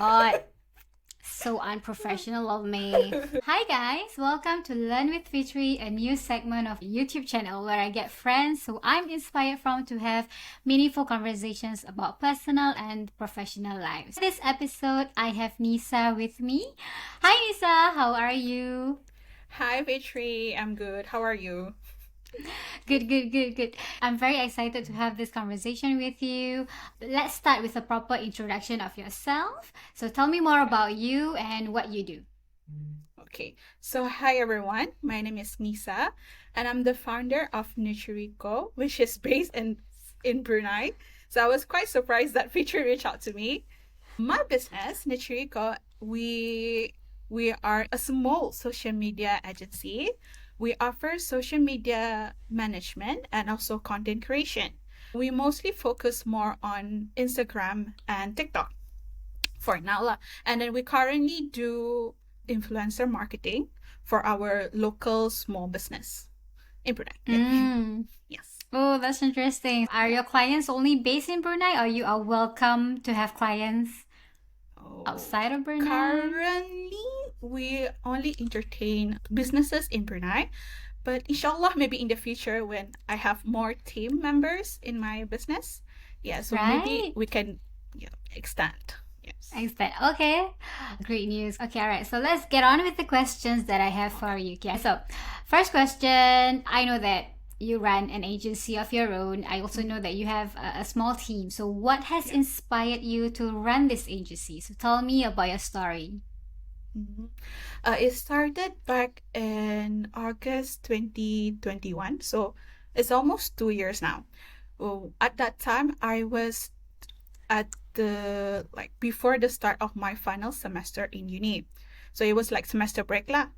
God, so unprofessional of me. Hi guys, welcome to Learn with Feetri, a new segment of YouTube channel where I get friends who I'm inspired from to have meaningful conversations about personal and professional lives. This episode, I have Nisa with me. Hi Nisa, how are you? Hi, Feetri. I'm good. How are you? Good. I'm very excited to have this conversation with you. Let's start with a proper introduction of yourself. So tell me more about you and what you do. Okay. So, hi everyone. My name is Nisa, and I'm the founder of Nutrico, which is based in Brunei. So, I was quite surprised that Feetri reached out to me. My business, Nutrico, we are a small social media agency. We offer social media management and also content creation. We mostly focus more on Instagram and TikTok for now lah. And then we currently do influencer marketing for our local small business in Brunei. Yeah. Mm. Yes. Oh, that's interesting. Are Yeah. your clients only based in Brunei or you are welcome to have clients Oh, outside of Brunei? currently we only entertain businesses in Brunei, but inshallah maybe in the future when I have more team members in my business, yeah, so maybe Right? we can, yeah, extend. Yes. Excited. Okay. Great news. Okay, all right. So let's get on with the questions that I have for Okay. you. Okay. So, first question, I know that you run an agency of your own. I also know Mhm. that you have a small team. So, what has Yeah. inspired you to run this agency? So, tell me about your story. Mhm. It started back in August 2021. So it's almost 2 years now. Well, at that time, I was at the like before the start of my final semester in uni. So it was like semester break lah.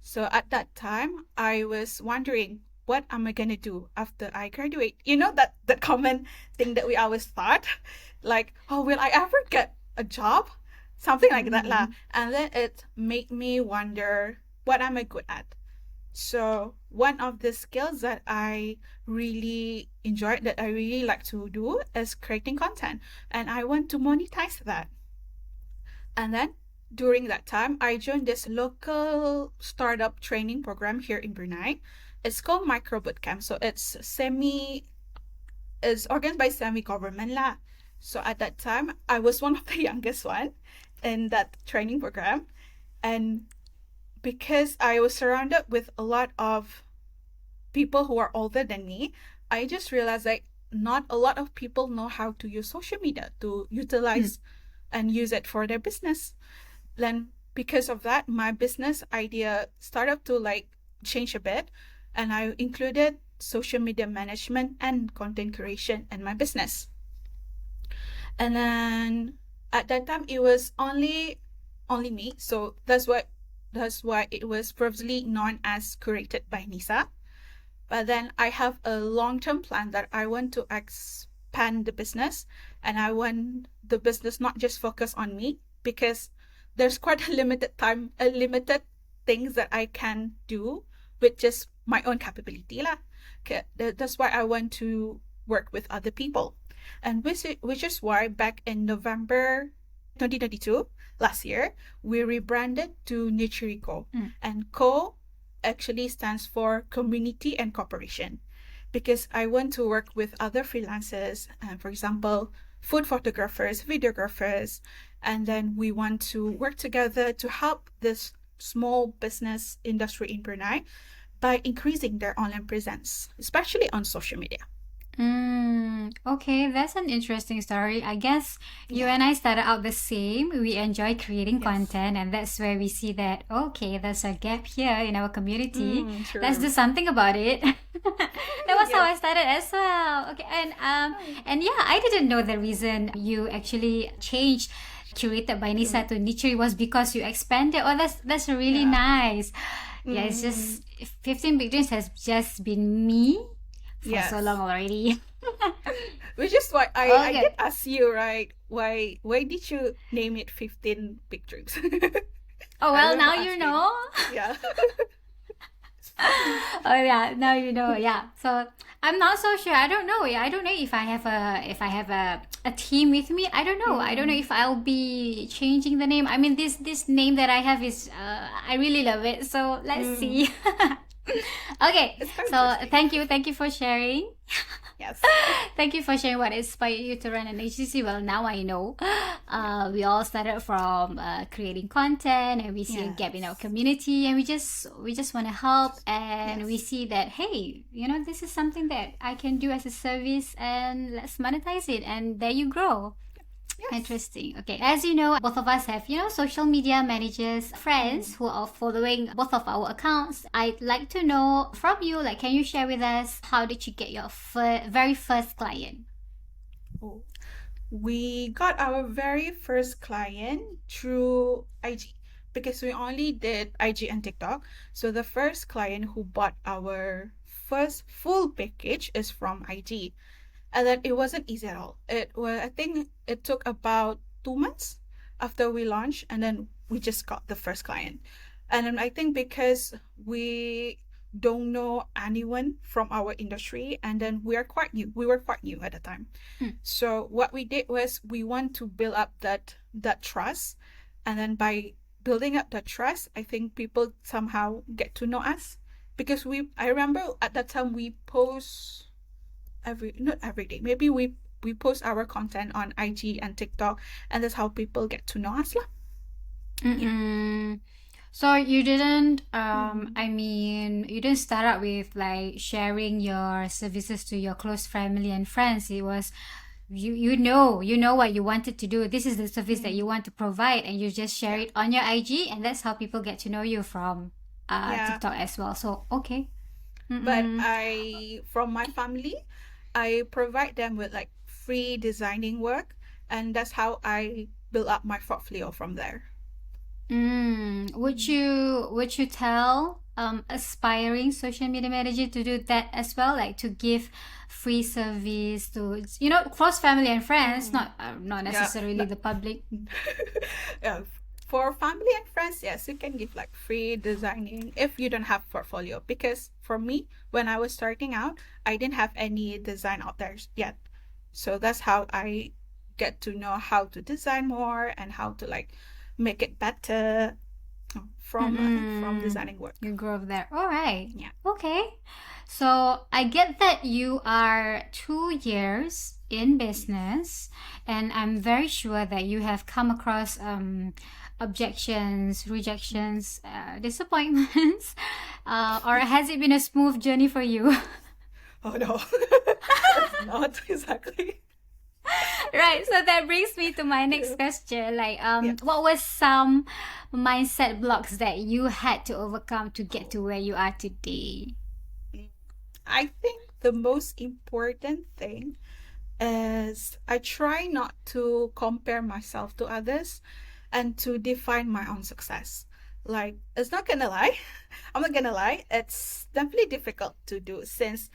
So at that time, I was wondering what am I gonna do after I graduate? You know that common thing that we always thought, like, oh, will I ever get a job? Something like that lah. Mm-hmm. And then it made me wonder what am I good at? So one of the skills that I really enjoyed, that I really like to do, is creating content, and I want to monetize that. And then during that time, I joined this local startup training program here in Brunei. It's called Micro Bootcamp. So it's organized by semi government lah. So at that time, I was one of the youngest one in that training program, and because I was surrounded with a lot of people who are older than me, I just realized like not a lot of people know how to use social media to utilize and use it for their business. Then because of that, my business idea started to like change a bit, and I included social media management and content creation in my business. And then at that time it was only me, so that's why it was previously known as curated by Nisa. But then I have a long-term plan that I want to expand the business, and I want the business not just focus on me, because there's quite a limited things that I can do with just my own capability lah. Okay, that's why I want to work with other people. And which is why back in November 2022, last year, we rebranded to Nichirico. Mm. And Co actually stands for community and cooperation, because I want to work with other freelancers, for example, food photographers, videographers, and then we want to work together to help this small business industry in Brunei by increasing their online presence, especially on social media. Okay, that's an interesting story. I guess you Yeah. and I started out the same. We enjoy creating Yes. content, and that's where we see that, okay, there's a gap here in our community. Let's do True. something about it. That was how Yes. I started as well. Okay, and yeah, I didn't know the reason you actually changed curated by Nisa Mm, to Niche was because you expanded. Oh, that's really yeah. nice. Yeah, it's Mm, just 15 Big Dreams has just been me for so long yes. already. Which is why I Okay. did ask you, right? Why did you name it 15 pictures? Oh I well, remember now you asking. know. Yeah. Oh yeah, now you know. Yeah. So I'm not so sure. I don't know. Yeah, I don't know if I have a team with me. I don't know. I don't know Mm, if I'll be changing the name. I mean, this name that I have is I really love it. So let's mm. see. Okay. It's quite So interesting. thank you for sharing. Yes. Thank you for sharing what inspired you to run an agency. Well, now I know. Yeah. We all started from creating content, and we see a gap in our Yes. community, and we just want to help, Just and we yes. see that hey, you know, this is something that I can do as a service, and let's monetize it, and there you grow. Yes. Interesting. Okay. As you know, both of us have, you know, social media managers, friends Mm. who are following both of our accounts. I'd like to know from you, like, can you share with us how did you get your very first client? Oh. We got our very first client through IG because we only did IG and TikTok. So the first client who bought our first full package is from IG. And then it wasn't easy at all. It was, I think it took about 2 months after we launched, and then we just got the first client. And then I think because we don't know anyone from our industry, and then we were quite new at the time. Mm. So what we did was we want to build up that trust, and then by building up that trust, I think people somehow get to know us because we. I remember at that time we post every not every day. Maybe we post our content on IG and TikTok, and that's how people get to know us lah. Yeah. Mm-mm. So you didn't, Mm. I mean, you didn't start out with like sharing your services to your close family and friends. It was you know what you wanted to do. This is the service that you Mm. want to provide, and you just share Yeah. it on your IG, and that's how people get to know you from Yeah. TikTok as well. So okay. But Mm-mm. I from my family, I provide them with like free designing work, and that's how I build up my portfolio from there. Would Mm. you tell aspiring social media manager to do that as well, like to give free service to, you know, cross family and friends, Mm. not Yeah. necessarily the public. Yeah, for family and friends, yes, you can give like free designing if you don't have portfolio. Because for me, when I was starting out, I didn't have any design out there yet. So that's how I get to know how to design more and how to like make it better from I think from Mm-mm. designing You work. grew up there. All right. Yeah. Okay. So I get that you are 2 years in business, and I'm very sure that you have come across objections, Mm. rejections, disappointments, or has it been a smooth journey for you? Oh no, it's not exactly. Right. So that brings me to my next question. Like, Yes. what was some mindset blocks that you had to overcome to get Oh. to where you are today? Mm. I think the most important thing is I try not to compare myself to others and to define my own success. Like, it's not gonna lie, I'm not gonna lie, it's definitely difficult to do since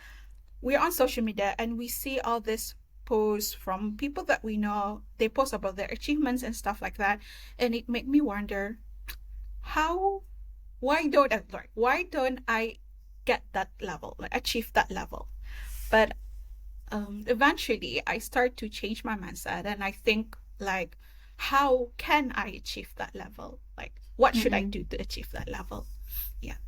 we're on social media and we see all this posts from people that we know. They post about their achievements and stuff like that, and it made me wonder how why don't I get that level, like achieve that level? But eventually I start to change my mindset and I think like how can I achieve that level? Like what should I Mm-mm. do to achieve that level? Yeah.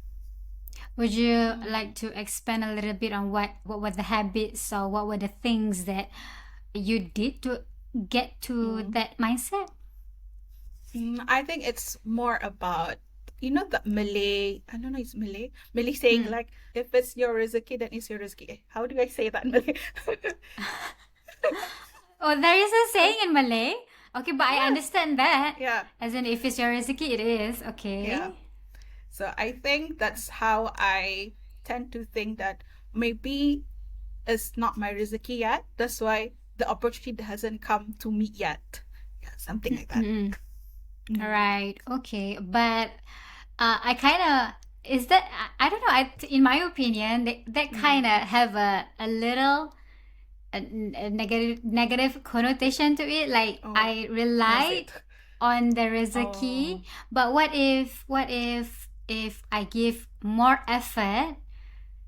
Would you Mm. like to expand a little bit on what were the habits or what were the things that you did to get to Mm. that mindset? I think it's more about the Malay, I don't know, it's Malay saying Mm. like if it's your rezeki then it's your rezeki. How do I say that in Malay? Oh, there is a saying in Malay. Okay, but I Yes. understand that. Yeah. As in, if it's your rezeki, it is. Yeah. Okay. So I think that's how I tend to think that maybe it's not my rezeki yet. That's why the opportunity hasn't come to me yet. Yeah, something like that. Mm-mm. All Mm. right. Okay. But I kind of is that I don't know. In my opinion, that kind Mm. of have a little a negative connotation to it. Like Oh, I was relied it? on the rezeki, Oh. but what if if I give more effort,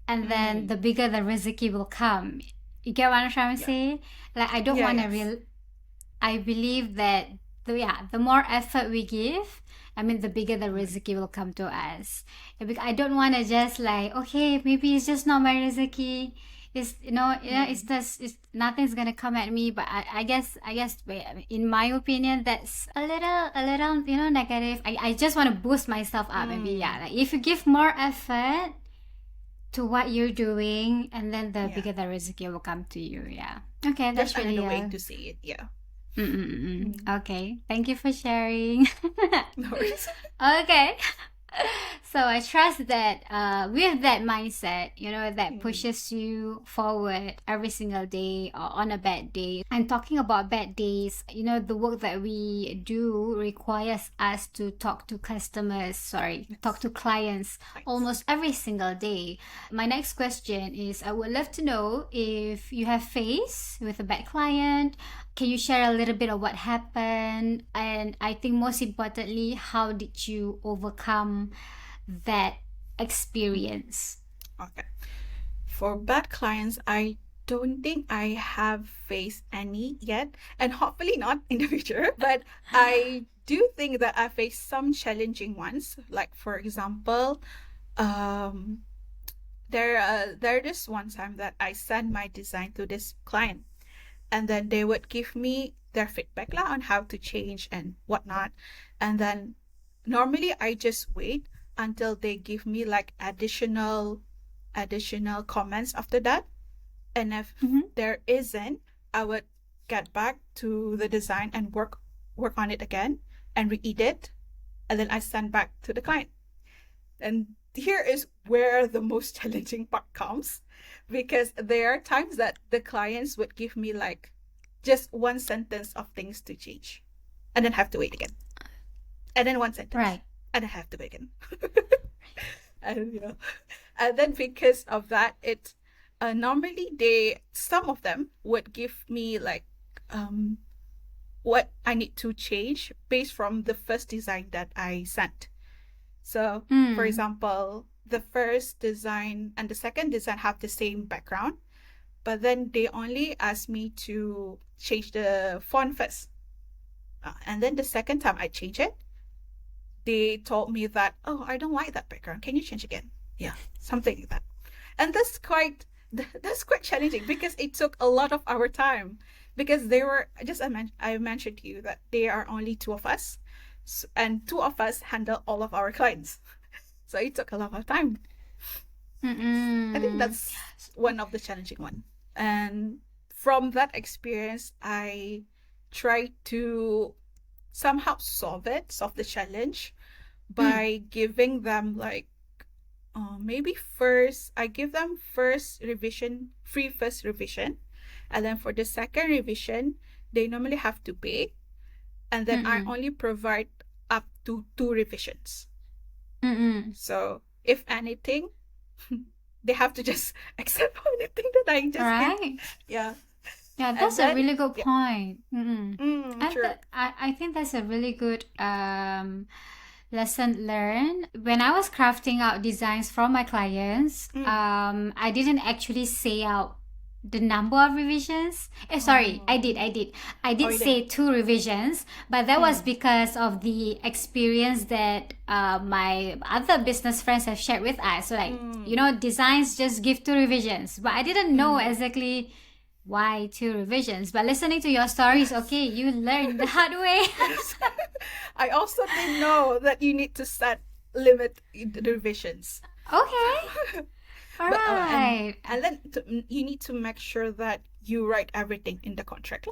and then the bigger the rezeki will come. You get what I'm trying to Yeah. say? Like I don't Yeah, want to yes. I believe that the more effort we give, I mean, the bigger the Mm. rezeki will come to us. I don't want to just like, okay, maybe it's just not my rezeki. It's it's Mm. just nothing's gonna come at me. But I guess in my opinion, that's a little negative. I just want to boost myself up. Maybe Mm. like if you give more effort to what you're doing, and then the Yeah. bigger the rezeki will come to you. Yeah. Okay, There's that's really another way to see it. Yeah. Mm. Okay, thank you for sharing. No worries. Okay. So I trust that with that mindset, that Mm. pushes you forward every single day or on a bad day. And talking about bad days, the work that we do requires us to talk Yes. to clients Thanks. almost every single day. My next question is, I would love to know if you have faced with a bad client. Can you share a little bit of what happened? And I think most importantly, how did you overcome that experience? Okay. For bad clients, I don't think I have faced any yet, and hopefully not in the future. But I do think that I faced some challenging ones. Like for example, um, there is one time that I sent my design to this client, and then they would give me their feedback lah on how to change and whatnot, and then normally I just wait until they give me like additional comments after that. And if Mm-hmm. there isn't, I would get back to the design and work on it again and read it, and then I send back to the client. And here is where the most challenging part comes, because there are times that the clients would give me like just one sentence of things to change, and then have to wait again, and then one sentence, Right. and I have to wait again. And and then because of that, it normally they some of them would give me like um what I need to change based from the first design that I sent. So for Mm. example, the first design and the second design have the same background, but then they only asked me to change the font first. And then the second time I change it, they told me that, oh, I don't like that background. Can you change again? Yeah, something like that. And that's quite challenging because it took a lot of our time, because they were just I mentioned to you that there are only two of us, and two of us handle all of our clients, so it took a lot of time. I think Mm-mm. that's one of the challenging one. And from that experience, I tried to somehow solve the challenge Mm. by giving them like maybe first I give them first revision, free first revision, and then for the second revision they normally have to pay, and then I Mm-mm. only provide up to two revisions. Mm-mm. So if anything, they have to just accept anything that I just give. Right. Yeah. Yeah, And that's a then really good yeah. point. Mm-mm. And Sure. I think that's a really good lesson learned. When I was crafting out designs for my clients, Mm. I didn't actually say out the number of revisions. Sorry, I Oh. did, I did. I Oh, did you did. say two revisions, but that was Mm. because of the experience that my other business friends have shared with us. So, like, Mm. designs just give two revisions, but I didn't know Mm. exactly why two revisions. But listening to your stories, Yes. okay, you learned the hard way. Yes. I also didn't know that you need to set limit in the revisions. Okay, all But right. and then you need to make sure that you write everything in the contract,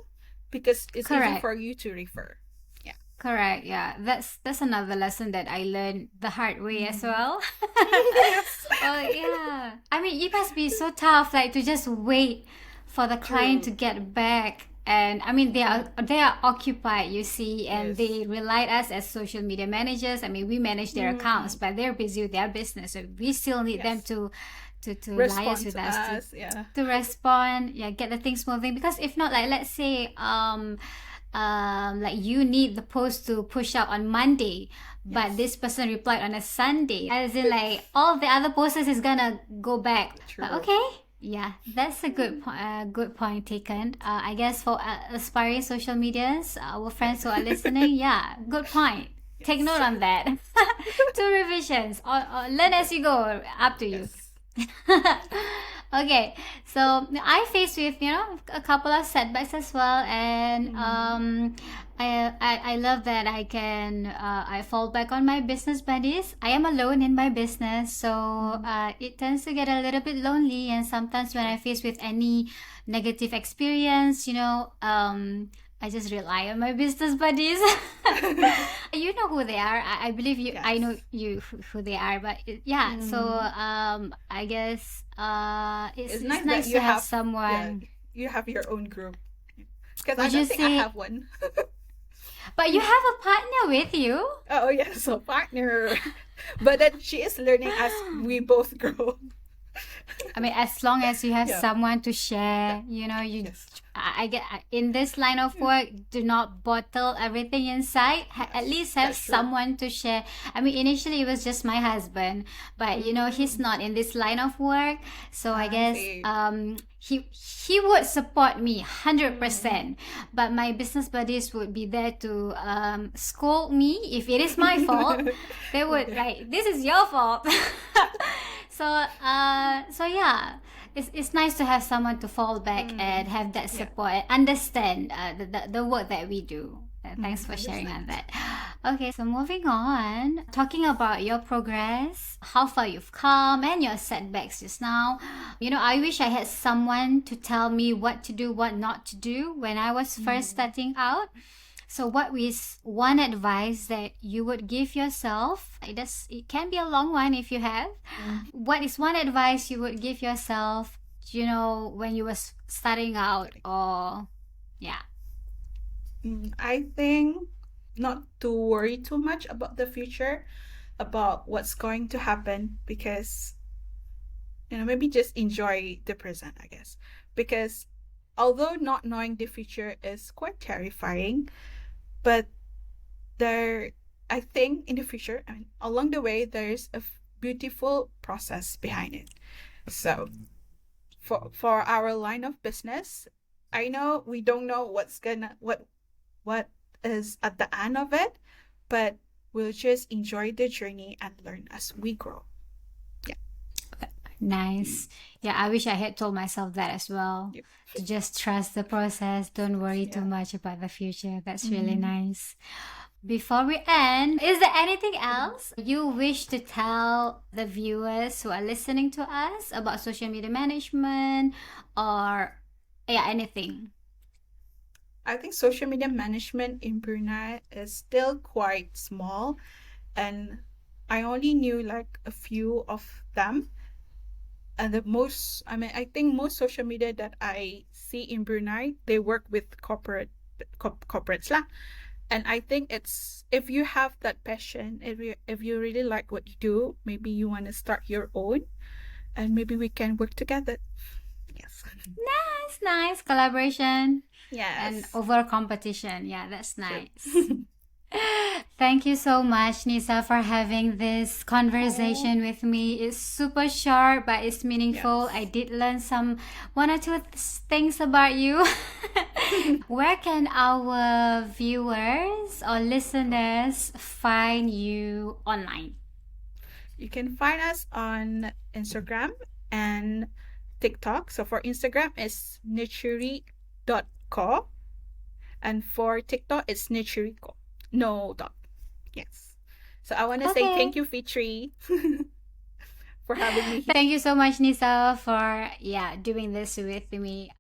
because it's easy Correct. for you to refer. Yeah. Correct. Yeah. That's another lesson that I learned the hard way as Mm. well. Yes. Oh yeah. I mean, it must be so tough, like to just wait for the client to True. get back. And I mean, they are occupied, you see, and Yes. they relied us as social media managers. I mean, we manage their accounts, Mm. but they're busy with their business, so we still need them Yes. to liaise Respond with to us us. Yeah. to respond, yeah, get the things moving. Because if not, like let's say like you need the post to push out on Monday, but Yes. this person replied on a Sunday. As in, like all the other posters is gonna go back. But True. okay, yeah, that's a good point taken. I guess for aspiring social medias, our friends who are listening, yeah, good point. Take Yes. note on that. Two revisions, or learn as you go. Up to you. Yes. Okay, so I faced with a couple of setbacks as well, and I love that I fall back on my business buddies. I am alone in my business, so it tends to get a little bit lonely, and sometimes when I face with any negative experience, I just rely on my business buddies. You know who they are. I believe you. I know Yes. you who they are. But yeah, so I guess It's it's nice that nice you to have have, yeah, someone. you have your own group. Because I Would you don't think I say? have one. But you have a partner with you. Oh yes, so partner. But then she is learning as we both grow. I mean, as long as you have Yeah. someone to share, you. Yes. I get in this line of work. Do not bottle everything inside. At Yes. least have That's true. someone to share. I mean, initially it was just my husband, but he's not in this line of work, so I I guess see. he would support me 100%. But my business buddies would be there to scold me if it is my fault. They would like, this is your fault. So yeah, it's nice to have someone to fall back and have that Yeah. support and understand the work that we do. Thanks for sharing on Understand. that. Okay, so moving on, talking about your progress, how far you've come, and your setbacks just now. I wish I had someone to tell me what to do, what not to do when I was first starting out. So, what is one advice that you would give yourself? It can be a long one if you have. What is one advice you would give yourself, when you was starting out, or yeah. I think not to worry too much about the future, about what's going to happen, because maybe just enjoy the present, I guess. Because although not knowing the future is quite terrifying, but there, I think in the future, I mean, along the way, there's a beautiful process behind it. So for our line of business, I know we don't know what is at the end of it, but we'll just enjoy the journey and learn as we grow. Yeah. Nice. Yeah, I wish I had told myself that as well. Yep. To just trust the process, don't worry too Yeah. much about the future. That's really nice. Before we end, is there anything else you wish to tell the viewers who are listening to us about social media management, or yeah, anything? I think social media management in Brunei is still quite small, and I only knew like a few of them. And I think most social media that I see in Brunei, they work with corporates lah. And I think it's, if you have that passion, if you really like what you do, maybe you want to start your own, and maybe we can work together. Yes. Nice collaboration and Yes. over competition. Yeah, that's True. nice. Thank you so much, Nisa, for having this conversation with me. It's super short, but it's meaningful. Yes. I did learn one or two things about you. Where can our viewers or listeners find you online? You can find us on Instagram and TikTok. So for Instagram, it's nurtury.co, and for TikTok, it's nurturyco. No dot. Yes. So I want to say Okay. thank you, Feetri, for having me here. Thank you so much, Nisa, for doing this with me.